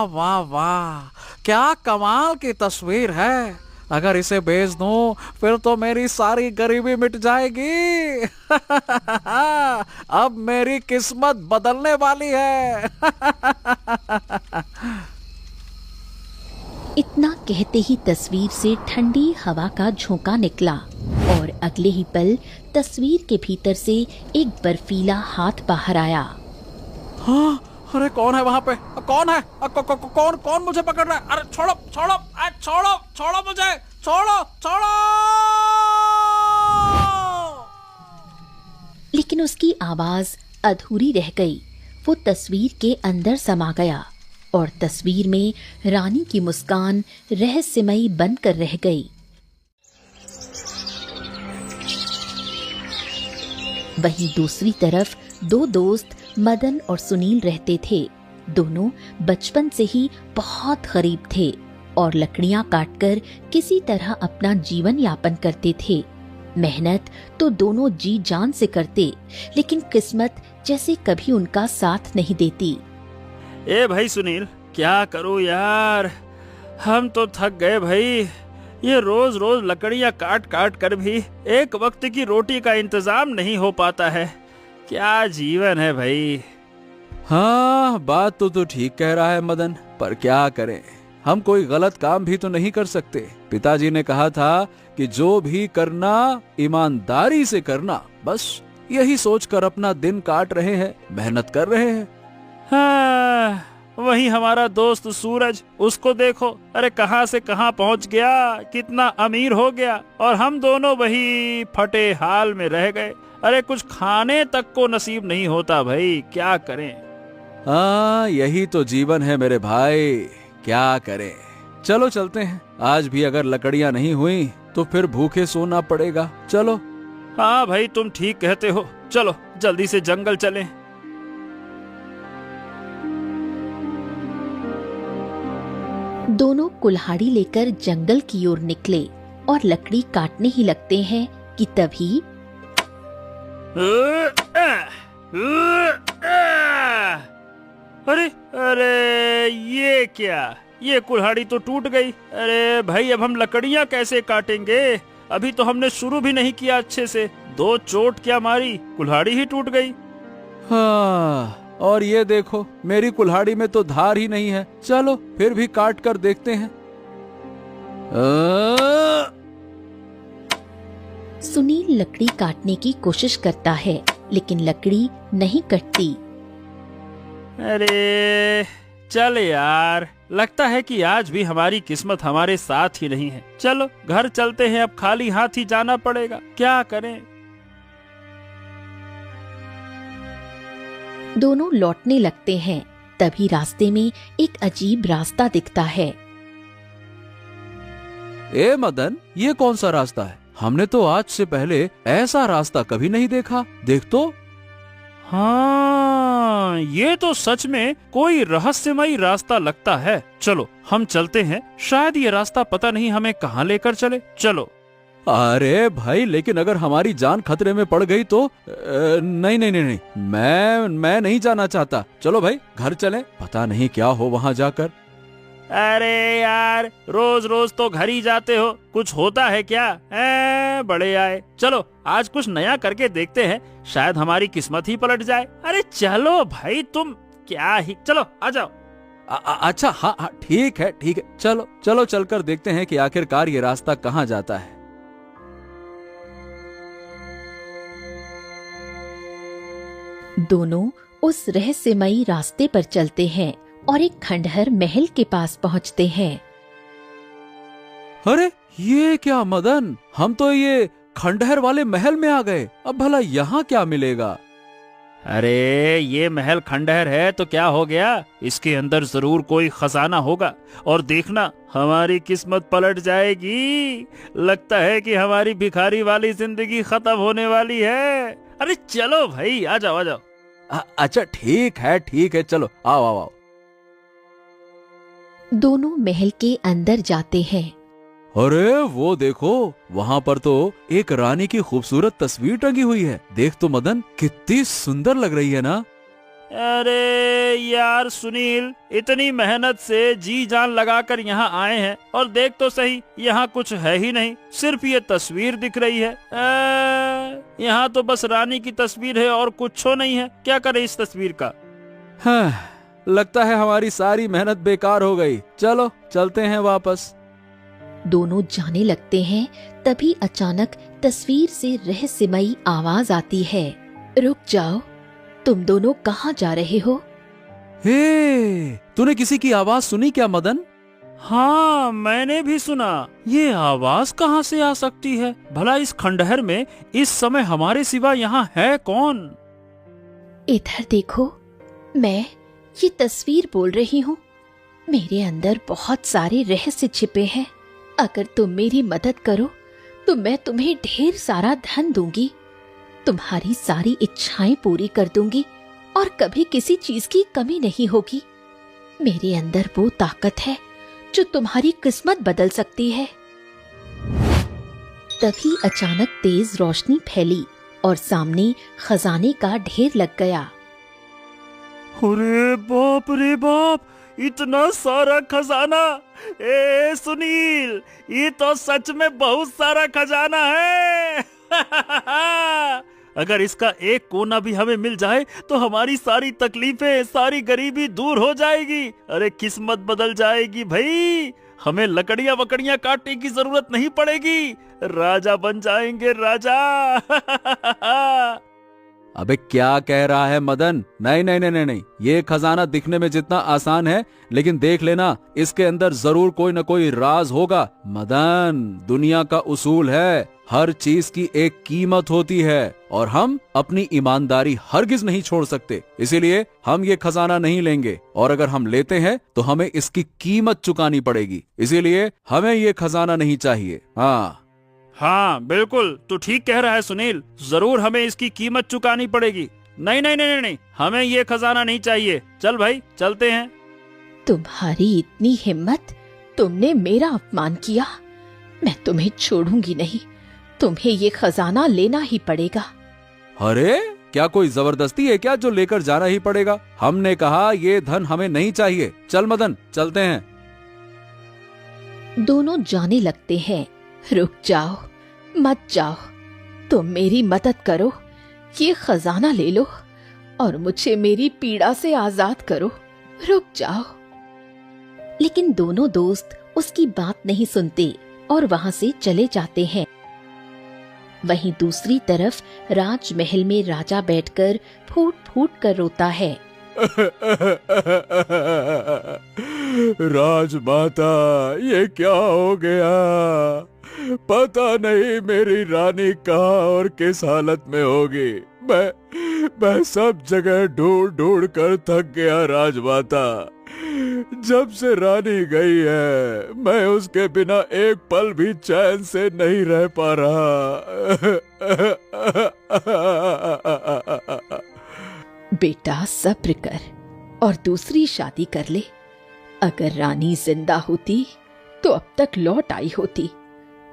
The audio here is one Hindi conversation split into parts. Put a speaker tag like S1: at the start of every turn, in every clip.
S1: वाह वाह, क्या कमाल की तस्वीर है। अगर इसे बेच दूं फिर तो मेरी सारी गरीबी मिट जाएगी। अब मेरी किस्मत बदलने वाली है।
S2: इतना कहते ही तस्वीर से ठंडी हवा का झोंका निकला और अगले ही पल तस्वीर के भीतर से एक बर्फीला हाथ बाहर आया।
S1: हाँ, अरे कौन है वहां पे? कौन है? कौन कौन मुझे पकड़ रहा है? अरे छोड़ो छोड़ो, छोड़ो छोड़ो मुझे, छोड़ो छोड़ो।
S2: लेकिन उसकी आवाज अधूरी रह गई। वो तस्वीर के अंदर समा गया और तस्वीर में रानी की मुस्कान रहस्यमयी बनकर रह गई। वहीं दूसरी तरफ दो दोस्त मदन और सुनील रहते थे। दोनों बचपन से ही बहुत गरीब थे और लकड़ियां काटकर किसी तरह अपना जीवन यापन करते थे। मेहनत तो दोनों जी जान से करते, लेकिन किस्मत जैसे कभी उनका साथ नहीं देती।
S3: ए भाई सुनील, क्या करूं यार, हम तो थक गए भाई। ये रोज रोज लकड़ियां काट काट कर भी एक वक्त की रोटी का इंतजाम नहीं हो पाता है। क्या जीवन है भाई।
S1: हाँ, बात तो ठीक कह रहा है मदन, पर क्या करें, हम कोई गलत काम भी तो नहीं कर सकते। पिताजी ने कहा था कि जो भी करना ईमानदारी से करना, बस यही सोचकर अपना दिन काट रहे हैं, मेहनत कर रहे हैं।
S3: हाँ, वही हमारा दोस्त सूरज, उसको देखो, अरे कहां से कहां पहुंच गया, कितना अमीर हो गया, और हम दोनों वही फटे हाल में रह गए। अरे कुछ खाने तक को नसीब नहीं होता भाई, क्या करें।
S1: हाँ, यही तो जीवन है मेरे भाई, क्या करें। चलो चलते हैं, आज भी अगर लकड़ियां नहीं हुई तो फिर भूखे सोना पड़ेगा। चलो।
S3: हाँ भाई, तुम ठीक कहते हो, चलो जल्दी से जंगल चलें।
S2: दोनों कुल्हाड़ी लेकर जंगल की ओर निकले और लकड़ी काटने ही लगते हैं कि तभी
S3: अरे अरे ये क्या, ये कुल्हाड़ी तो टूट गई। अरे भाई, अब हम लकड़ियां कैसे काटेंगे? अभी तो हमने शुरू भी नहीं किया अच्छे से, दो चोट क्या मारी, कुल्हाड़ी ही टूट गई।
S1: हाँ, और ये देखो, मेरी कुल्हाड़ी में तो धार ही नहीं है। चलो फिर भी काट कर देखते हैं।
S2: सुनील लकड़ी काटने की कोशिश करता है, लेकिन लकड़ी नहीं कटती।
S3: अरे चल यार, लगता है कि आज भी हमारी किस्मत हमारे साथ ही नहीं है। चलो घर चलते हैं, अब खाली हाथ ही जाना पड़ेगा, क्या करें।
S2: दोनों लौटने लगते हैं, तभी रास्ते में एक अजीब रास्ता दिखता है।
S1: ए मदन, ये कौन सा रास्ता है? हमने तो आज से पहले ऐसा रास्ता कभी नहीं देखा। देख तो।
S3: हाँ, ये तो सच में कोई रहस्यमयी रास्ता लगता है। चलो हम चलते हैं, शायद ये रास्ता पता नहीं हमें कहाँ लेकर चले। चलो।
S1: अरे भाई, लेकिन अगर हमारी जान खतरे में पड़ गई तो? नहीं नहीं नहीं नहीं, मैं नहीं जाना चाहता। चलो भाई, घर चलें, पता नहीं क्या हो वहाँ जाकर।
S3: अरे यार, रोज रोज तो घर ही जाते हो, कुछ होता है क्या? बड़े आए, चलो आज कुछ नया करके देखते हैं, शायद हमारी किस्मत ही पलट जाए। अरे चलो भाई, तुम क्या ही, चलो आ जाओ।
S1: अच्छा, हाँ हाँ, ठीक है ठीक है, चलो चलो चलकर देखते हैं कि आखिरकार ये रास्ता कहाँ जाता है।
S2: दोनों उस रहस्यमयी रास्ते पर चलते हैं और एक खंडहर महल के पास पहुंचते हैं।
S1: अरे ये क्या मदन, हम तो ये खंडहर वाले महल में आ गए। अब भला यहाँ क्या मिलेगा?
S3: अरे ये महल खंडहर है तो क्या हो गया, इसके अंदर जरूर कोई खजाना होगा, और देखना हमारी किस्मत पलट जाएगी। लगता है कि हमारी भिखारी वाली जिंदगी खत्म होने वाली है। अरे चलो भाई, आ जाओ आ जाओ।
S1: अच्छा ठीक है, चलो आओ आओ आओ।
S2: दोनों महल के अंदर जाते हैं।
S1: अरे वो देखो, वहाँ पर तो एक रानी की खूबसूरत तस्वीर टंगी हुई है। देख तो मदन, कितनी सुंदर लग रही है ना?
S3: अरे यार सुनील, इतनी मेहनत से जी जान लगाकर यहाँ आए हैं और देख तो सही, यहाँ कुछ है ही नहीं, सिर्फ ये तस्वीर दिख रही है। यहाँ तो बस रानी की तस्वीर है और कुछ नहीं है। क्या करे इस तस्वीर का?
S1: हाँ, लगता है हमारी सारी मेहनत बेकार हो गई। चलो चलते हैं वापस।
S2: दोनों जाने लगते हैं, तभी अचानक तस्वीर से रहस्यमयी आवाज आती है। रुक जाओ, तुम दोनों कहाँ जा रहे हो?
S1: हे, तूने किसी की आवाज सुनी क्या मदन?
S3: हाँ, मैंने भी सुना। ये आवाज कहाँ से आ सकती है? भला इस खंडहर में इस समय हमारे सिवा यहाँ है कौन?
S2: इधर देखो, मैं ये तस्वीर बोल रही हूँ। मेरे अंदर बहुत सारे रहस्य छिपे हैं। अगर तुम मेरी मदद करो तो मैं तुम्हें ढेर सारा धन दूंगी, तुम्हारी सारी इच्छाएं पूरी कर दूंगी और कभी किसी चीज की कमी नहीं होगी। मेरे अंदर वो ताकत है जो तुम्हारी किस्मत बदल सकती है। तभी अचानक तेज रोशनी फैली और सामने खजाने का ढेर लग गया।
S3: अरे बाप रे बाप, इतना सारा खजाना! ए सुनील, ये तो सच में बहुत सारा खजाना है। अगर इसका एक कोना भी हमें मिल जाए तो हमारी सारी तकलीफें, सारी गरीबी दूर हो जाएगी। अरे किस्मत बदल जाएगी भाई। हमें लकड़ियां वकड़ियां काटने की जरूरत नहीं पड़ेगी। राजा बन जाएंगे, राजा।
S1: अबे क्या कह रहा है मदन? नहीं नहीं नहीं नहीं नहीं, ये खजाना दिखने में जितना आसान है, लेकिन देख लेना इसके अंदर जरूर कोई न कोई राज होगा। मदन, दुनिया का उसूल है, हर चीज की एक कीमत होती है और हम अपनी ईमानदारी हरगिज नहीं छोड़ सकते। इसीलिए हम ये खजाना नहीं लेंगे, और अगर हम लेते हैं तो हमें इसकी कीमत चुकानी पड़ेगी। इसीलिए हमें ये खजाना नहीं चाहिए।
S3: हाँ बिल्कुल, तू ठीक कह रहा है सुनील, जरूर हमें इसकी कीमत चुकानी पड़ेगी। नहीं नहीं नहीं नहीं, हमें ये खजाना नहीं चाहिए। चल भाई, चलते हैं।
S2: तुम्हारी इतनी हिम्मत, तुमने मेरा अपमान किया। मैं तुम्हें छोड़ूंगी नहीं, तुम्हें ये खजाना लेना ही पड़ेगा।
S1: अरे क्या कोई जबरदस्ती है क्या जो लेकर जाना ही पड़ेगा? हमने कहा ये धन हमें नहीं चाहिए। चल मदन, चलते हैं।
S2: दोनों जाने लगते हैं। रुक जाओ, मत जाओ, तुम मेरी मदद करो, ये खजाना ले लो और मुझे मेरी पीड़ा से आजाद करो। रुक जाओ। लेकिन दोनों दोस्त उसकी बात नहीं सुनते और वहां से चले जाते हैं। वहीं दूसरी तरफ राजमहल में राजा बैठकर फूट फूट कर रोता है।
S1: राजमाता, ये क्या हो गया? पता नहीं मेरी रानी कहाँ और किस हालत में होगी। मैं सब जगह ढूंढ ढूंढ कर थक गया राजमाता। जब से रानी गई है, मैं उसके बिना एक पल भी चैन से नहीं रह पा रहा।
S2: बेटा सब्र कर और दूसरी शादी कर ले। अगर रानी जिंदा होती तो अब तक लौट आई होती।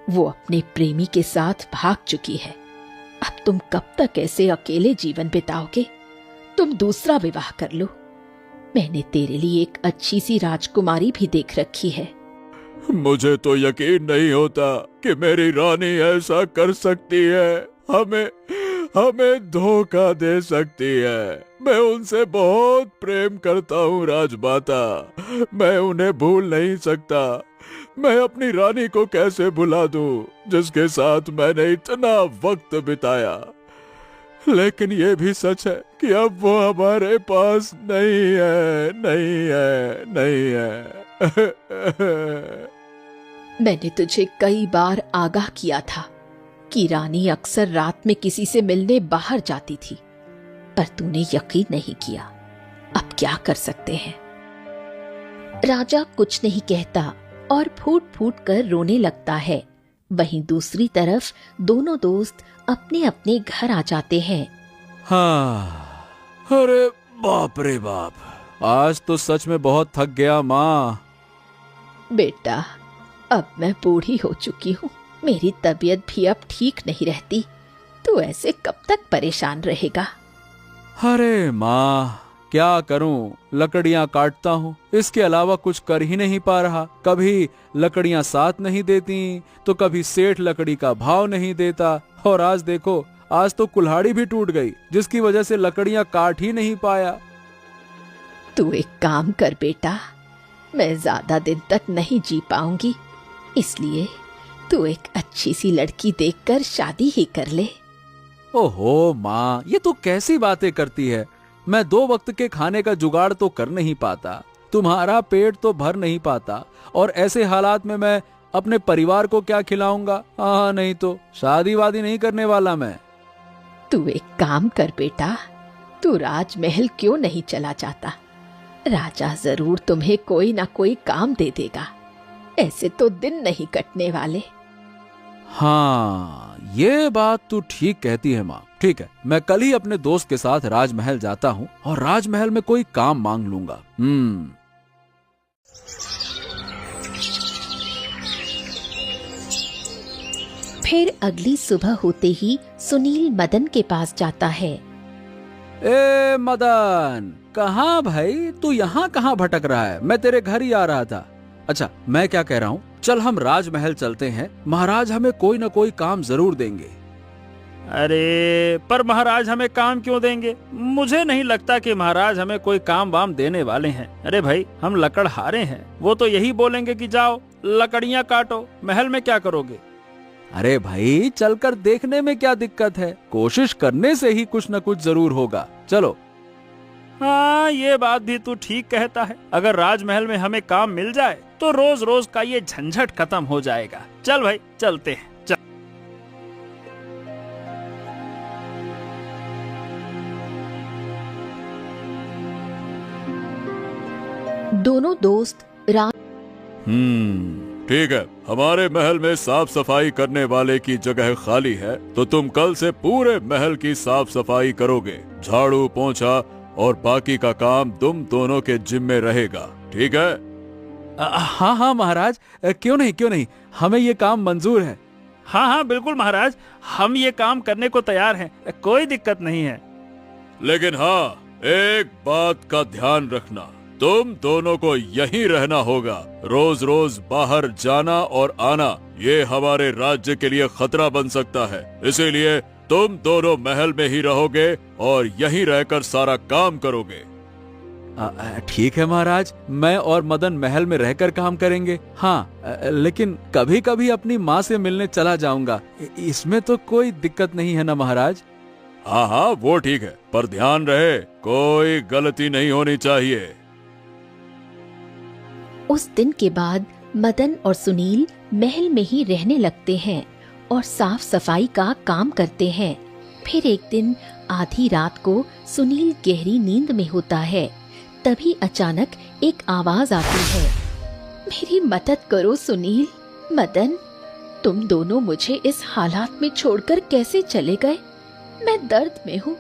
S2: वो अपने प्रेमी के साथ भाग चुकी है। अब तुम कब तक ऐसे अकेले जीवन बिताओगे? तुम दूसरा विवाह कर लो। मैंने तेरे लिए एक अच्छी सी राजकुमारी भी देख रखी है।
S1: मुझे तो यकीन नहीं होता कि मेरी रानी ऐसा कर सकती है। हमें धोखा दे सकती है। मैं उनसे बहुत प्रेम करता हूँ राजमाता। मैं उन्हें भूल नहीं सकता। मैं अपनी रानी को कैसे भुला दूं, जिसके साथ मैंने इतना वक्त बिताया। लेकिन ये भी सच है कि अब वो हमारे पास नहीं है, नहीं है, नहीं है।
S2: मैंने तुझे कई बार आगाह किया था कि रानी अक्सर रात में किसी से मिलने बाहर जाती थी, पर तूने यकीन नहीं किया। अब क्या कर सकते हैं? राजा कुछ नहीं कहता और फूट फूट कर रोने लगता है। वहीं दूसरी तरफ दोनों दोस्त अपने अपने घर आ जाते हैं।
S1: हाँ, अरे बाप रे बाप, आज तो सच में बहुत थक गया माँ।
S2: बेटा, अब मैं बूढ़ी हो चुकी हूँ, मेरी तबीयत भी अब ठीक नहीं रहती। तू ऐसे कब तक परेशान रहेगा?
S1: अरे माँ, क्या करूं, लकड़ियां काटता हूं, इसके अलावा कुछ कर ही नहीं पा रहा। कभी लकड़ियां साथ नहीं देती तो कभी सेठ लकड़ी का भाव नहीं देता, और आज देखो, आज तो कुल्हाड़ी भी टूट गई जिसकी वजह से लकड़ियां काट ही नहीं पाया।
S2: तू एक काम कर बेटा, मैं ज्यादा दिन तक नहीं जी पाऊंगी, इसलिए तू एक अच्छी सी लड़की देखकर शादी ही कर ले।
S1: ओहो माँ, ये तो कैसी बातें करती है। मैं 2 वक्त के खाने का जुगाड़ तो कर नहीं पाता, तुम्हारा पेट तो भर नहीं पाता, और ऐसे हालात में मैं अपने परिवार को क्या खिलाऊंगा। हाँ, नहीं तो शादी वादी नहीं करने वाला मैं।
S2: तू एक काम कर बेटा, तू राजमहल क्यों नहीं चला जाता? राजा जरूर तुम्हें कोई ना कोई काम दे देगा, ऐसे तो दिन नहीं कटने वाले।
S1: हाँ, ये बात तू ठीक कहती है माँ। ठीक है, मैं कल ही अपने दोस्त के साथ राजमहल जाता हूँ और राजमहल में कोई काम मांग लूंगा।
S2: फिर अगली सुबह होते ही सुनील मदन के पास जाता है।
S1: ए मदन, कहाँ भाई, तू यहाँ कहाँ भटक रहा है? मैं तेरे घर ही आ रहा था। अच्छा, मैं क्या कह रहा हूँ, चल हम राजमहल चलते हैं, महाराज हमें कोई न कोई काम जरूर देंगे।
S3: अरे पर महाराज हमें काम क्यों देंगे? मुझे नहीं लगता कि महाराज हमें कोई काम वाम देने वाले हैं। अरे भाई, हम लकड़हारे हैं, वो तो यही बोलेंगे कि जाओ लकड़ियां काटो, महल में क्या करोगे?
S1: अरे भाई, चलकर देखने में क्या दिक्कत है? कोशिश करने से ही कुछ न कुछ जरूर होगा। चलो।
S3: हाँ, ये बात भी तू ठीक कहता है। अगर राजमहल में हमें काम मिल जाए तो रोज रोज का ये झंझट खत्म हो जाएगा। चल भाई, चलते हैं। चल।
S2: दोनों दोस्त
S1: ठीक है, हमारे महल में साफ सफाई करने वाले की जगह खाली है, तो तुम कल से पूरे महल की साफ सफाई करोगे। झाड़ू, पोंछा और बाकी का काम तुम दोनों के जिम्मे रहेगा, ठीक है? हाँ हाँ महाराज, क्यों नहीं, हमें ये काम मंजूर है।
S3: हाँ हाँ बिल्कुल महाराज, हम ये काम करने को तैयार हैं, कोई दिक्कत नहीं है।
S1: लेकिन हाँ, एक बात का ध्यान रखना, तुम दोनों को यहीं रहना होगा। रोज रोज बाहर जाना और आना ये हमारे राज्य के लिए खतरा बन सकता है, इसीलिए तुम दोनों महल में ही रहोगे और यहीं रहकर सारा काम करोगे। ठीक है महाराज, मैं और मदन महल में रहकर काम करेंगे। हाँ, लेकिन कभी कभी अपनी माँ से मिलने चला जाऊंगा, इसमें तो कोई दिक्कत नहीं है ना महाराज? हाँ हाँ, वो ठीक है, पर ध्यान रहे कोई गलती नहीं होनी चाहिए।
S2: उस दिन के बाद मदन और सुनील महल में ही रहने लगते हैं और साफ सफाई का काम करते हैं। फिर एक दिन आधी रात को सुनील गहरी नींद में होता है। तभी अचानक एक आवाज आती है, मेरी मदद करो सुनील। मदन, तुम दोनों मुझे इस हालात में छोड़कर कैसे चले गए? मैं दर्द में हूँ,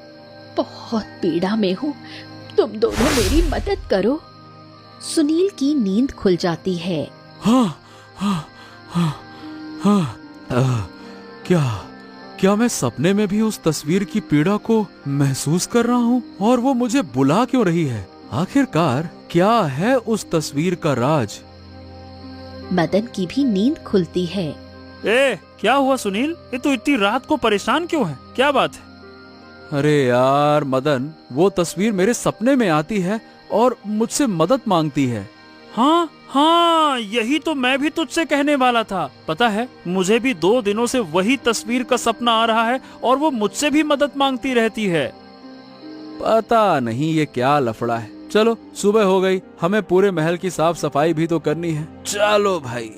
S2: बहुत पीड़ा में हूँ, तुम दोनों मेरी मदद करो। सुनील की नींद खुल जाती है।
S1: क्या मैं सपने में भी उस तस्वीर की पीड़ा को महसूस कर रहा हूँ और वो मुझे बुला क्यों रही है? आखिरकार क्या है उस तस्वीर का राज?
S2: मदन की भी नींद खुलती है।
S3: क्या हुआ सुनील? ये तो इतनी रात को परेशान क्यों है? क्या बात है?
S1: अरे यार मदन, वो तस्वीर मेरे सपने में आती है और मुझसे मदद मांगती है।
S3: हाँ हाँ, यही तो मैं भी तुझसे कहने वाला था। पता है, मुझे भी 2 दिनों से वही तस्वीर का सपना आ रहा है और वो मुझसे भी मदद मांगती रहती है।
S1: पता नहीं ये क्या लफड़ा है। चलो, सुबह हो गई, हमें पूरे महल की साफ सफाई भी तो करनी है। चलो भाई।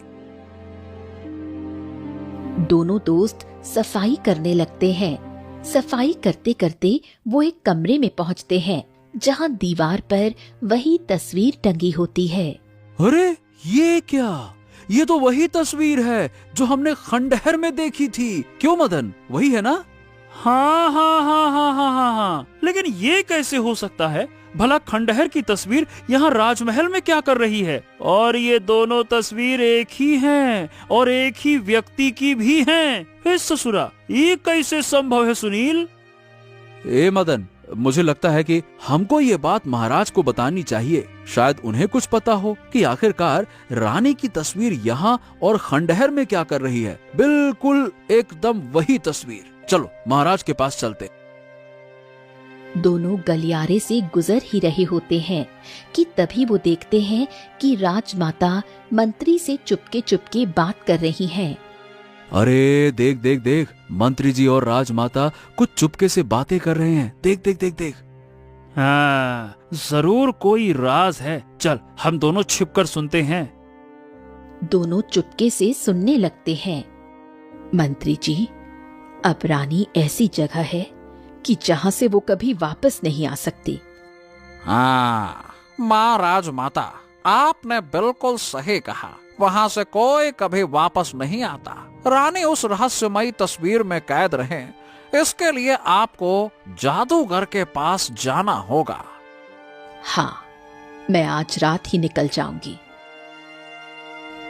S2: दोनों दोस्त सफाई करने लगते हैं। सफाई करते करते वो एक कमरे में पहुंचते हैं जहां दीवार पर वही तस्वीर टंगी होती है।
S1: अरे ये क्या? ये तो वही तस्वीर है जो हमने खंडहर में देखी थी। क्यों मदन, वही है ना?
S3: हाँ हाँ हाँ हाँ हाँ हाँ हाँ, लेकिन ये कैसे हो सकता है? भला खंडहर की तस्वीर यहाँ राजमहल में क्या कर रही है? और ये दोनों तस्वीर एक ही हैं और एक ही व्यक्ति की भी हैं। हे ससुरा, ये कैसे संभव है सुनील?
S1: ए मदन, मुझे लगता है कि हमको ये बात महाराज को बतानी चाहिए। शायद उन्हें कुछ पता हो कि आखिरकार रानी की तस्वीर यहाँ और खंडहर में क्या कर रही है। बिल्कुल एकदम वही तस्वीर। चलो महाराज के पास चलते।
S2: दोनों गलियारे से गुजर ही रहे होते हैं कि तभी वो देखते हैं कि राजमाता मंत्री से चुपके चुपके बात कर रही हैं।
S1: अरे देख देख देख, मंत्री जी और राजमाता कुछ चुपके से बातें कर रहे हैं। देख देख देख देख।
S3: हाँ, जरूर कोई राज है। चल हम दोनों छिपकर सुनते हैं।
S2: दोनों चुपके से सुनने लगते हैं। मंत्री जी, अब रानी ऐसी जगह है कि जहाँ से वो कभी वापस नहीं आ सकती।
S4: हाँ माँ राजमाता, आपने बिल्कुल सही कहा। वहाँ से कोई कभी वापस नहीं आता। रानी उस रहस्यमयी तस्वीर में कैद रहे, इसके लिए आपको जादूगर के पास जाना होगा।
S2: हाँ, मैं आज रात ही निकल जाऊंगी।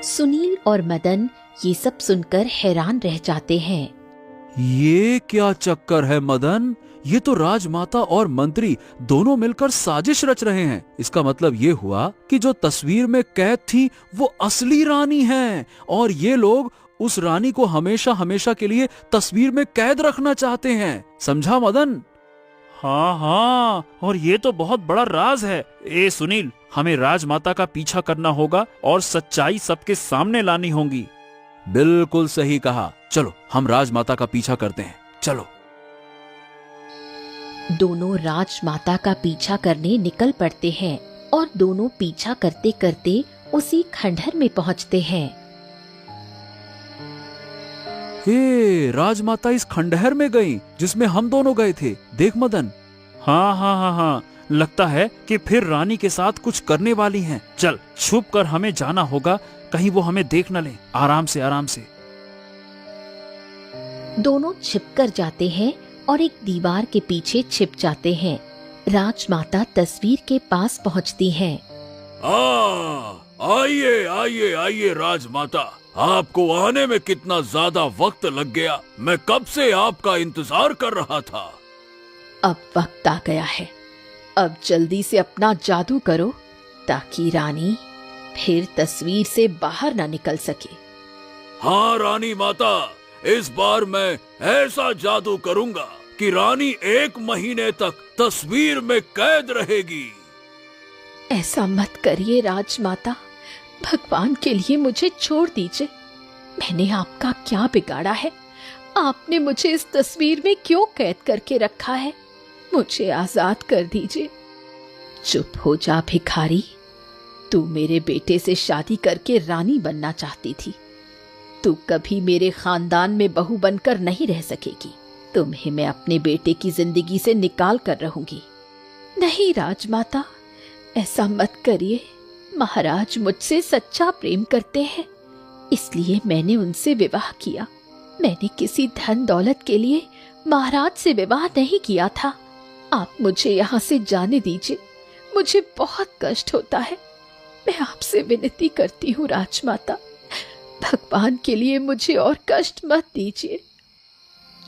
S2: सुनील और मदन ये सब सुनकर हैरान रह जाते हैं।
S1: ये क्या चक्कर है मदन? ये तो राजमाता और मंत्री दोनों मिलकर साजिश रच रहे हैं। इसका मतलब ये हुआ कि जो तस्वीर में कैद थी वो असली रानी है और ये लोग उस रानी को हमेशा हमेशा के लिए तस्वीर में कैद रखना चाहते हैं। समझा मदन?
S3: हाँ हाँ, और ये तो बहुत बड़ा राज है। ए सुनील, हमें राजमाता का पीछा करना होगा और सच्चाई सबके सामने लानी होगी।
S1: बिल्कुल सही कहा। चलो हम राजमाता का पीछा करते हैं। चलो।
S2: दोनों राजमाता का पीछा करने निकल पड़ते हैं और दोनों पीछा करते करते उसी खंडहर में पहुंचते हैं।
S1: हे, राजमाता इस खंडहर में गई जिसमें हम दोनों गए थे। देख मदन।
S3: हाँ हाँ हाँ हाँ, लगता है कि फिर रानी के साथ कुछ करने वाली हैं। चल छुप कर हमें जाना होगा, कहीं वो हमें देख न ले। आराम से आराम से।
S2: दोनों छिपकर जाते हैं और एक दीवार के पीछे छिप जाते हैं। राजमाता तस्वीर के पास पहुंचती हैं।
S1: आइए आइए आइए राजमाता, आपको आने में कितना ज्यादा वक्त लग गया। मैं कब से आपका इंतजार कर रहा था।
S2: अब वक्त आ गया है। अब जल्दी से अपना जादू करो ताकि रानी फिर तस्वीर से बाहर ना निकल सके।
S1: हाँ रानी माता, इस बार मैं ऐसा जादू करूंगा कि रानी 1 महीने तक तस्वीर में कैद रहेगी।
S2: ऐसा मत करिए राजमाता, भगवान के लिए मुझे छोड़ दीजिए। मैंने आपका क्या बिगाड़ा है? आपने मुझे इस तस्वीर में क्यों कैद करके रखा है? मुझे आजाद कर दीजिए। चुप हो जा भिखारी, तू मेरे बेटे से शादी करके रानी बनना चाहती थी। तू कभी मेरे खानदान में बहू बनकर नहीं रह सकेगी। तुम्हें मैं अपने बेटे की जिंदगी से निकाल कर रहूंगी। नहीं राजमाता, ऐसा मत करिए। महाराज मुझसे सच्चा प्रेम करते हैं, इसलिए मैंने उनसे विवाह किया। मैंने किसी धन दौलत के लिए महाराज से विवाह नहीं किया था। आप मुझे यहाँ से जाने दीजिए, मुझे बहुत कष्ट होता है। मैं आपसे विनती करती हूँ राजमाता, भगवान के लिए मुझे और कष्ट मत दीजिए।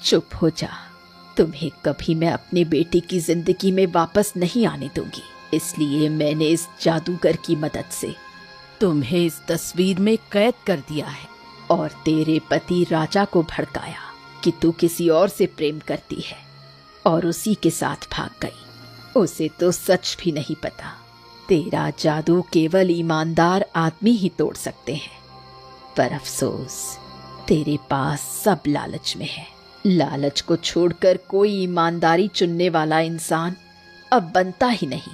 S2: चुप हो जा, तुम्हें कभी मैं अपने बेटे की जिंदगी में वापस नहीं आने दूंगी। इसलिए मैंने इस जादूगर की मदद से तुम्हें इस तस्वीर में कैद कर दिया है और तेरे पति राजा को भड़काया कि तू किसी और से प्रेम करती है और उसी के साथ भाग गई। उसे तो सच भी नहीं पता। तेरा जादू केवल ईमानदार आदमी ही तोड़ सकते हैं, पर अफसोस तेरे पास सब लालच में है। लालच को छोड़कर कोई ईमानदारी चुनने वाला इंसान अब बनता ही नहीं।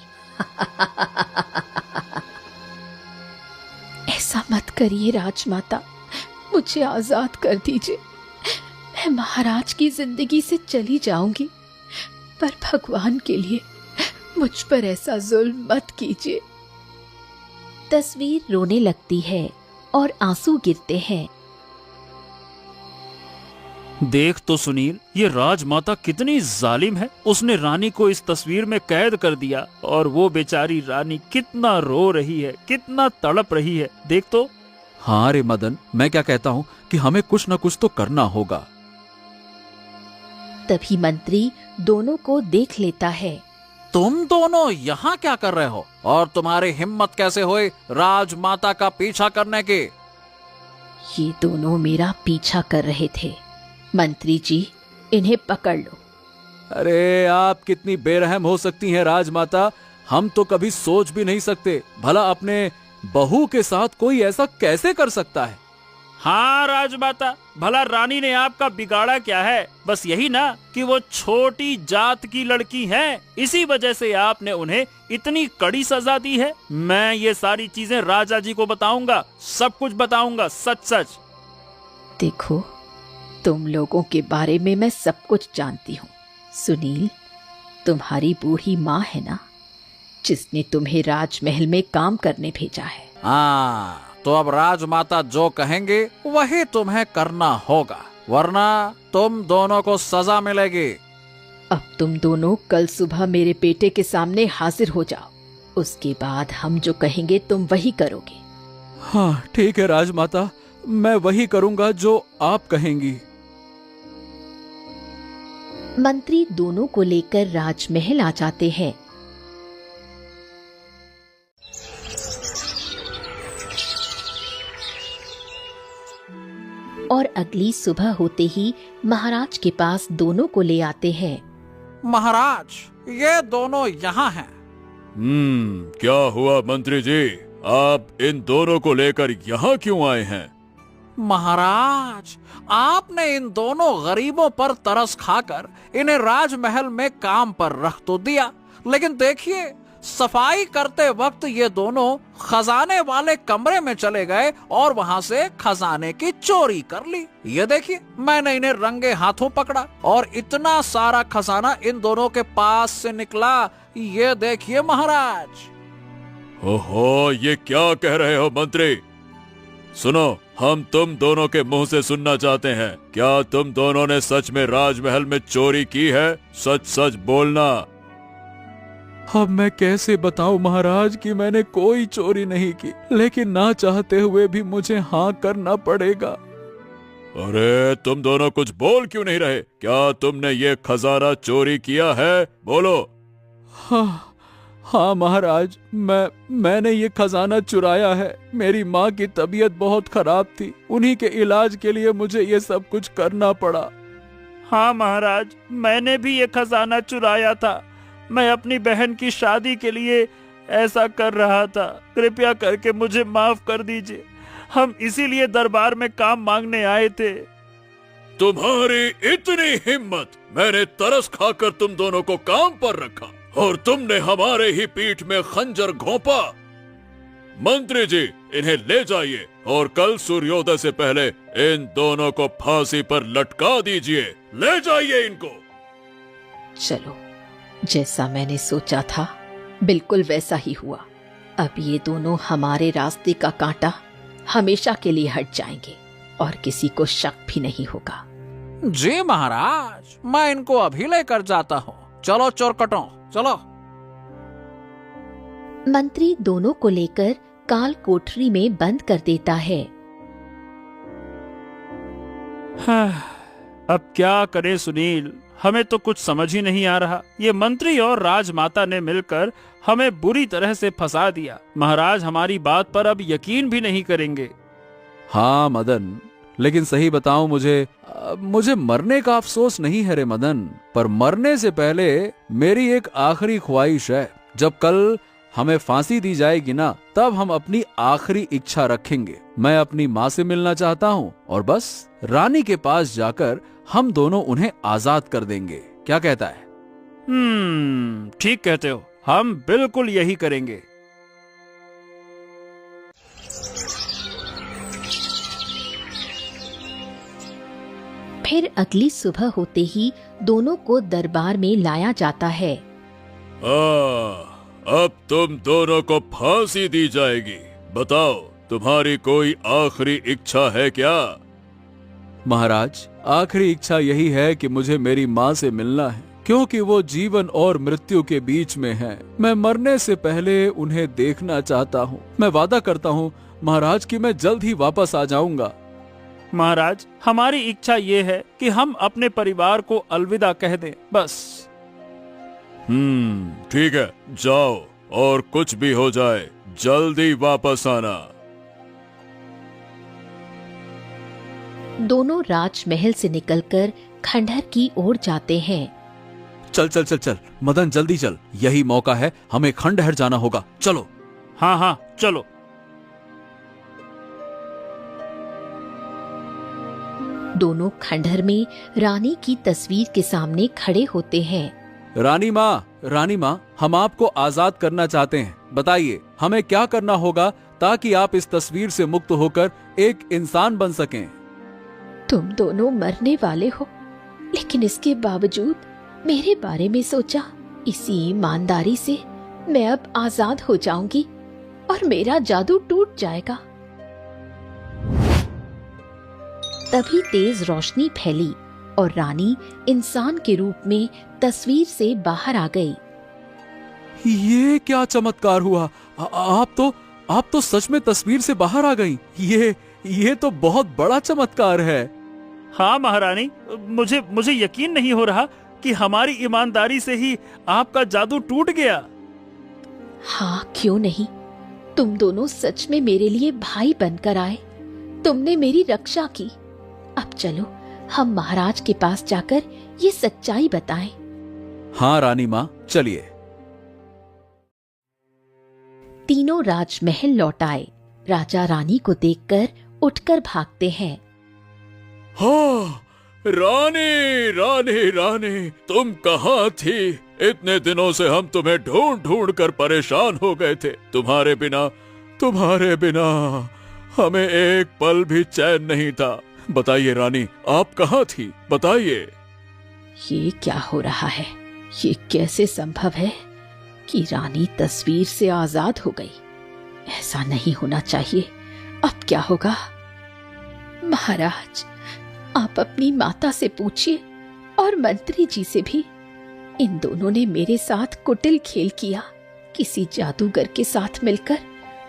S2: ऐसा मत करिए राजमाता, मुझे आजाद कर दीजिए। मैं महाराज की जिंदगी से चली जाऊंगी, पर भगवान के लिए मुझ पर ऐसा जुल्म मत कीजिए। तस्वीर रोने लगती है और आंसू गिरते हैं।
S3: देख तो सुनील, ये राजमाता कितनी जालिम है। उसने रानी को इस तस्वीर में कैद कर दिया और वो बेचारी रानी कितना रो रही है, कितना तड़प रही है। देख तो।
S1: हाँ रे मदन, मैं क्या कहता हूँ कि हमें कुछ न कुछ तो करना होगा।
S2: तभी मंत्री दोनों को देख लेता है।
S4: तुम दोनों यहाँ क्या कर रहे हो और तुम्हारी हिम्मत कैसे हुई राजमाता का पीछा करने की?
S2: ये दोनों मेरा पीछा कर रहे थे। मंत्री जी, इन्हें पकड़ लो।
S1: अरे आप कितनी बेरहम हो सकती हैं राजमाता, हम तो कभी सोच भी नहीं सकते। भला अपने बहू के साथ कोई ऐसा कैसे कर सकता है?
S3: हाँ राजमाता, भला रानी ने आपका बिगाड़ा क्या है? बस यही ना कि वो छोटी जात की लड़की हैं, इसी वजह से आपने उन्हें इतनी कड़ी सजा दी है। मैं ये सारी चीजें राजा जी को बताऊंगा, सब कुछ बताऊंगा, सच सच।
S2: देखो, तुम लोगों के बारे में मैं सब कुछ जानती हूँ। सुनील, तुम्हारी बूढ़ी माँ है ना, जिसने तुम्हें राजमहल में काम करने भेजा है।
S4: हाँ, तो अब राजमाता जो कहेंगे वही तुम्हें करना होगा, वरना तुम दोनों को सजा मिलेगी।
S2: अब तुम दोनों कल सुबह मेरे बेटे के सामने हाजिर हो जाओ। उसके बाद हम जो कहेंगे तुम वही करोगे।
S1: हाँ ठीक है राजमाता, मैं वही करूंगा जो आप कहेंगी।
S2: मंत्री दोनों को लेकर राजमहल आ जाते हैं। और अगली सुबह होते ही महाराज के पास दोनों को ले आते हैं।
S4: महाराज, ये दोनों यहाँ हैं।
S1: क्या हुआ मंत्री जी, आप इन दोनों को लेकर यहाँ क्यों आए हैं?
S4: महाराज, आपने इन दोनों गरीबों पर तरस खाकर इन्हें राजमहल में काम पर रख तो दिया, लेकिन देखिए सफाई करते वक्त ये दोनों खजाने वाले कमरे में चले गए और वहाँ से खजाने की चोरी कर ली। ये देखिए, मैंने इन्हें रंगे हाथों पकड़ा और इतना सारा खजाना इन दोनों के पास से निकला। ये देखिए महाराज।
S1: ओहो, ये क्या कह रहे हो मंत्री? सुनो, हम तुम दोनों के मुंह से सुनना चाहते हैं, क्या तुम दोनों ने सच में राजमहल में चोरी की है? सच सच बोलना। अब मैं कैसे बताऊं महाराज कि मैंने कोई चोरी नहीं की, लेकिन ना चाहते हुए भी मुझे हाँ करना पड़ेगा। अरे तुम दोनों कुछ बोल क्यों नहीं रहे? क्या तुमने ये खजाना चोरी किया है? बोलो। हाँ महाराज, मैंने ये खजाना चुराया है। मेरी माँ की तबीयत बहुत खराब थी, उन्हीं के इलाज के लिए मुझे ये सब कुछ करना पड़ा।
S3: हाँ महाराज, मैंने भी ये खजाना चुराया था। मैं अपनी बहन की शादी के लिए ऐसा कर रहा था। कृपया करके मुझे माफ कर दीजिए। हम इसीलिए दरबार में काम मांगने आए थे।
S1: तुम्हारी इतनी हिम्मत! मैंने तरस खाकर तुम दोनों को काम पर रखा और तुमने हमारे ही पीठ में खंजर घोंपा। मंत्री जी, इन्हें ले जाइए और कल सूर्योदय से पहले इन दोनों को फांसी पर लटका दीजिए। ले जाइए इनको।
S2: चलो, जैसा मैंने सोचा था बिल्कुल वैसा ही हुआ। अब ये दोनों हमारे रास्ते का कांटा हमेशा के लिए हट जाएंगे और किसी को शक भी नहीं होगा।
S4: जी महाराज, मैं इनको अभी लेकर जाता हूँ। चलो चोरकटों, चलो।
S2: मंत्री दोनों को लेकर काल कोठरी में बंद कर देता है।
S3: अब क्या करें सुनील, हमें तो कुछ समझ ही नहीं आ रहा। ये मंत्री और राजमाता ने मिलकर हमें बुरी तरह से फंसा दिया। महाराज हमारी बात पर अब यकीन भी नहीं करेंगे।
S1: हाँ मदन, लेकिन सही बताऊं, मुझे मरने का अफसोस नहीं है रे मदन, पर मरने से पहले मेरी एक आखिरी ख्वाहिश है। जब कल हमें फांसी दी जाएगी ना, तब हम अपनी आखिरी इच्छा रखेंगे। मैं अपनी माँ से मिलना चाहता हूँ और बस रानी के पास जाकर हम दोनों उन्हें आजाद कर देंगे। क्या कहता है?
S3: ठीक कहते हो, हम बिल्कुल यही करेंगे।
S2: फिर अगली सुबह होते ही दोनों को दरबार में लाया जाता है।
S1: अब तुम दोनों को फांसी दी जाएगी। बताओ, तुम्हारी कोई आखिरी इच्छा है क्या? महाराज, आखिरी इच्छा यही है कि मुझे मेरी माँ से मिलना है, क्योंकि वो जीवन और मृत्यु के बीच में है। मैं मरने से पहले उन्हें देखना चाहता हूँ। मैं वादा करता हूँ महाराज कि मैं जल्द ही वापस आ जाऊंगा।
S3: महाराज, हमारी इच्छा ये है कि हम अपने परिवार को अलविदा कह दें, बस।
S1: ठीक है, जाओ और कुछ भी हो जाए जल्दी वापस आना।
S2: दोनों राजमहल से निकलकर खंडहर की ओर जाते हैं।
S1: चल चल चल चल मदन, जल्दी चल, यही मौका है, हमें खंडहर जाना होगा, चलो।
S3: हाँ हाँ चलो।
S2: दोनों खंडहर में रानी की तस्वीर के सामने खड़े होते हैं।
S1: रानी माँ, हम आपको आजाद करना चाहते हैं, बताइए हमें क्या करना होगा ताकि आप इस तस्वीर से मुक्त होकर एक इंसान बन सकें।
S2: तुम दोनों मरने वाले हो, लेकिन इसके बावजूद मेरे बारे में सोचा। इसी ईमानदारी से मैं अब आजाद हो जाऊंगी और मेरा जादू टूट जाएगा। तभी तेज रोशनी फैली और रानी इंसान के रूप में तस्वीर से बाहर आ गई।
S1: ये क्या चमत्कार हुआ? आप तो सच में तस्वीर से बाहर आ गईं। ये तो बहुत बड़ा चमत्कार है।
S3: हाँ महारानी, मुझे यकीन नहीं हो रहा कि हमारी ईमानदारी से ही आपका जादू टूट गया।
S2: हाँ, क्यों नहीं। तुम दोनों सच में मेरे लिए भाई बनकर आए। तुमने मेरी रक्षा की। अब चलो हम महाराज के पास जाकर ये सच्चाई बताएं।
S1: हाँ रानी माँ, चलिए।
S2: तीनों राजमहल लौट आए। राजा रानी को देखकर उठकर भागते हैं।
S1: हाँ, रानी, तुम कहाँ थी? इतने दिनों से हम तुम्हें ढूंढ कर परेशान हो गए थे। तुम्हारे बिना हमें एक पल भी चैन नहीं था। बताइए रानी, आप कहाँ थी? बताइए।
S2: ये क्या हो रहा है? ये कैसे संभव है कि रानी तस्वीर से आजाद हो गई? ऐसा नहीं होना चाहिए। अब क्या होगा? महाराज, आप अपनी माता से पूछिए और मंत्री जी से भी। इन दोनों ने मेरे साथ कुटिल खेल किया। किसी जादूगर के साथ मिलकर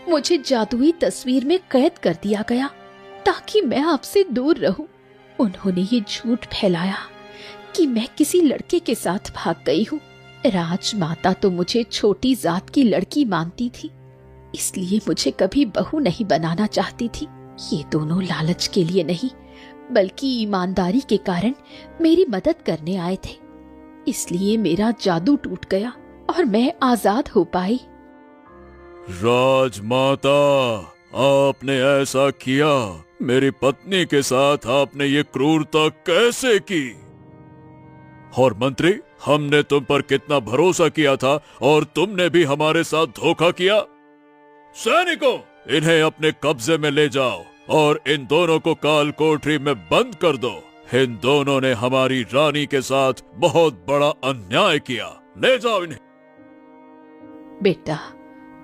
S2: मुझे जादुई तस्वीर में कैद कर दिया गया ताकि मैं आपसे दूर रहूं। उन्होंने ये झूठ फैलाया कि मैं किसी लड़के के साथ भाग गई हूँ। राजमाता तो मुझे छोटी जात की लड़की मानती थी, इसलिए मुझे कभी बहू नहीं बनाना चाहती थी। ये दोनों लालच के लिए नहीं, बल्कि ईमानदारी के कारण मेरी मदद करने आए थे। इसलिए मेरा जादू टूट गया और मैं आजाद हो पाई।
S1: राजमाता, आपने ऐसा किया? मेरी पत्नी के साथ आपने ये क्रूरता कैसे की? और मंत्री, हमने तुम पर कितना भरोसा किया था और तुमने भी हमारे साथ धोखा किया। सैनिकों, इन्हें अपने कब्जे में ले जाओ और इन दोनों को काल कोठरी में बंद कर दो। इन दोनों ने हमारी रानी के साथ बहुत बड़ा अन्याय किया। ले जाओ इन्हें।
S2: बेटा,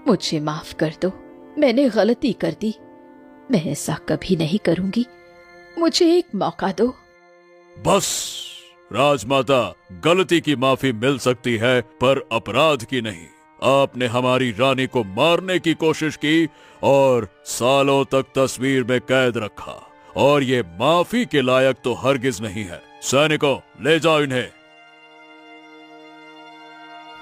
S2: मुझे माफ कर दो। मैंने गलती कर दी। मैं ऐसा कभी नहीं करूंगी। मुझे एक मौका दो।
S1: बस राजमाता, गलती की माफी मिल सकती है पर अपराध की नहीं। आपने हमारी रानी को मारने की कोशिश की और सालों तक तस्वीर में कैद रखा, और ये माफी के लायक तो हरगिज नहीं है। सैनिकों, ले जाओ इन्हें।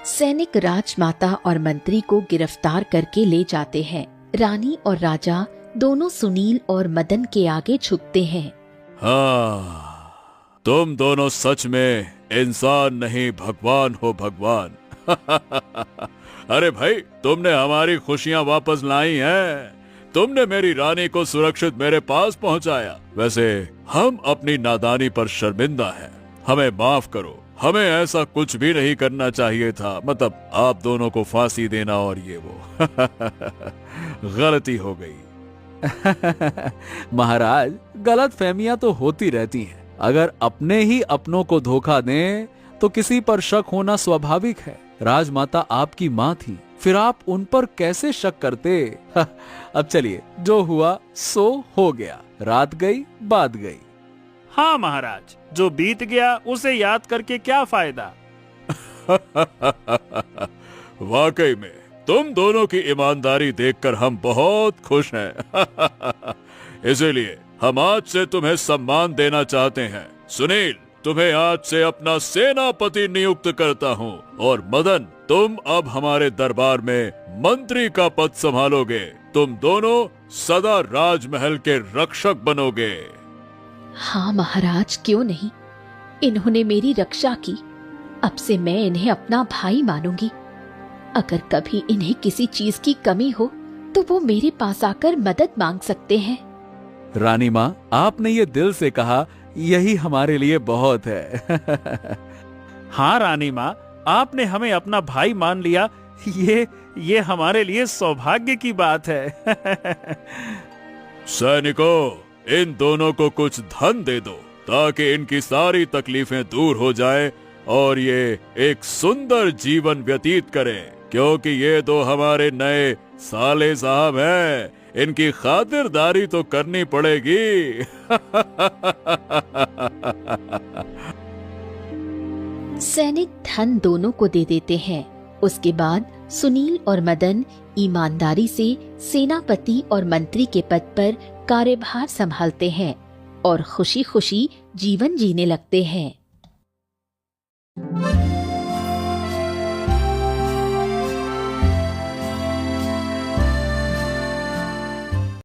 S2: सैनिक राजमाता और मंत्री को गिरफ्तार करके ले जाते हैं। रानी और राजा दोनों सुनील और मदन के आगे झुकते हैं।
S1: हाँ, तुम दोनों सच में इंसान नहीं भगवान हो, भगवान। अरे भाई, तुमने हमारी खुशियां वापस लाई हैं। तुमने मेरी रानी को सुरक्षित मेरे पास पहुंचाया। वैसे हम अपनी नादानी पर शर्मिंदा हैं। हमें माफ करो। हमें ऐसा कुछ भी नहीं करना चाहिए था। मतलब आप दोनों को फांसी देना और ये वो। गलती हो गई। महाराज, गलत फहमियां तो होती रहती हैं। अगर अपने ही अपनों को धोखा दें तो किसी पर शक होना स्वाभाविक है। राजमाता आपकी माँ थी, फिर आप उन पर कैसे शक करते? अब चलिए, जो हुआ सो हो गया। रात गई, बात गई।
S3: हाँ महाराज, जो बीत गया उसे याद करके क्या फायदा।
S1: वाकई में तुम दोनों की ईमानदारी देखकर हम बहुत खुश हैं। इसीलिए
S5: हम आज से तुम्हें सम्मान देना चाहते हैं। सुनील, तुम्हें आज से अपना सेनापति नियुक्त करता हूँ, और मदन, तुम अब हमारे दरबार में मंत्री का पद संभालोगे। तुम दोनों सदा राजमहल के रक्षक बनोगे।
S2: हाँ महाराज, क्यों नहीं। इन्होंने मेरी रक्षा की, अब से मैं इन्हें अपना भाई मानूंगी। अगर कभी इन्हें किसी चीज की कमी हो तो वो मेरे पास आकर मदद मांग सकते हैं।
S1: रानी माँ, आपने ये दिल से कहा, यही हमारे लिए बहुत है।
S3: हाँ रानी माँ, आपने हमें अपना भाई मान लिया, ये हमारे लिए सौभाग्य की बात है।
S5: सैनिकों, इन दोनों को कुछ धन दे दो ताकि इनकी सारी तकलीफें दूर हो जाएं और ये एक सुंदर जीवन व्यतीत करें, क्योंकि ये दो हमारे नए साले साहब हैं। इनकी खातिरदारी तो करनी पड़ेगी।
S2: सैनिक धन दोनों को दे देते हैं। उसके बाद सुनील और मदन ईमानदारी से सेनापति और मंत्री के पद पर कार्यभार संभालते हैं और खुशी खुशी जीवन जीने लगते हैं।